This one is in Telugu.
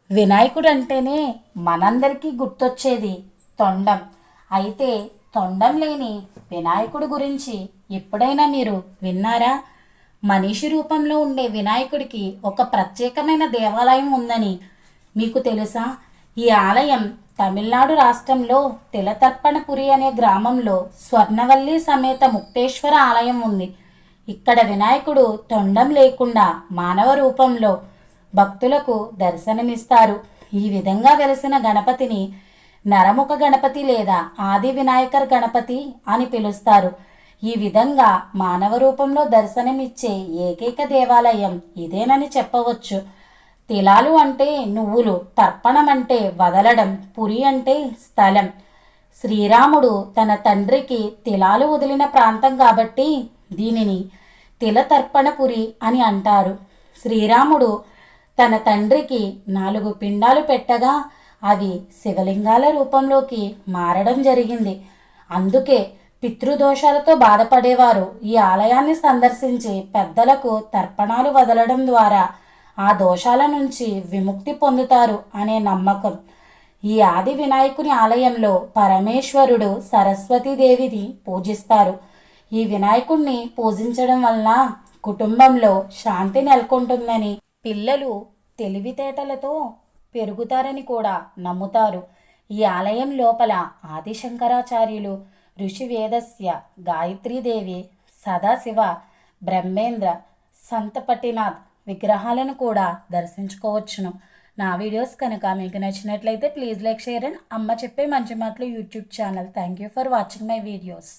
వినాయకుడు అంటేనే మనందరికీ గుర్తొచ్చేది తొండం. అయితే తొండం లేని వినాయకుడి గురించి ఎప్పుడైనా మీరు విన్నారా? మనిషి రూపంలో ఉండే వినాయకుడికి ఒక ప్రత్యేకమైన దేవాలయం ఉందని మీకు తెలుసా? ఈ ఆలయం తమిళనాడు రాష్ట్రంలో తిలతర్పణపురి అనే గ్రామంలో స్వర్ణవల్లి సమేత ముక్తేశ్వర ఆలయం ఉంది. ఇక్కడ వినాయకుడు తొండం లేకుండా మానవ రూపంలో భక్తులకు దర్శనమిస్తారు. ఈ విధంగా వెలిసిన గణపతిని నరముఖ గణపతి లేదా ఆది వినాయకర్ గణపతి అని పిలుస్తారు. ఈ విధంగా మానవ రూపంలో దర్శనమిచ్చే ఏకైక దేవాలయం ఇదేనని చెప్పవచ్చు. తిలాలు అంటే నువ్వులు, తర్పణం అంటే వదలడం, పురి అంటే స్థలం. శ్రీరాముడు తన తండ్రికి తిలాలు వదిలిన ప్రాంతం కాబట్టి దీనిని తిలతర్పణపురి అని అంటారు. శ్రీరాముడు తన తండ్రికి 4 పిండాలు పెట్టగా అవి శివలింగాల రూపంలోకి మారడం జరిగింది. అందుకే పితృదోషాలతో బాధపడేవారు ఈ ఆలయాన్ని సందర్శించి పెద్దలకు తర్పణాలు వదలడం ద్వారా ఆ దోషాల నుంచి విముక్తి పొందుతారు అనే నమ్మకం. ఈ ఆది వినాయకుని ఆలయంలో పరమేశ్వరుడు సరస్వతీదేవిని పూజిస్తారు. ఈ వినాయకుడిని పూజించడం వలన కుటుంబంలో శాంతి నెలకొంటుందని, పిల్లలు తెలివితేటలతో పెరుగుతారని కూడా నమ్ముతారు. ఈ ఆలయం లోపల ఆదిశంకరాచార్యులు, ఋషివేదస్య, గాయత్రీదేవి, సదాశివ, బ్రహ్మేంద్ర, సంతపటినాథ్ విగ్రహాలను కూడా దర్శించుకోవచ్చును. నా వీడియోస్ కనుక మీకు నచ్చినట్లయితే ప్లీజ్ లైక్, షేర్ అండ్ అమ్మ చెప్పే మంచి మాటలు YouTube channel. Thank you for watching my videos.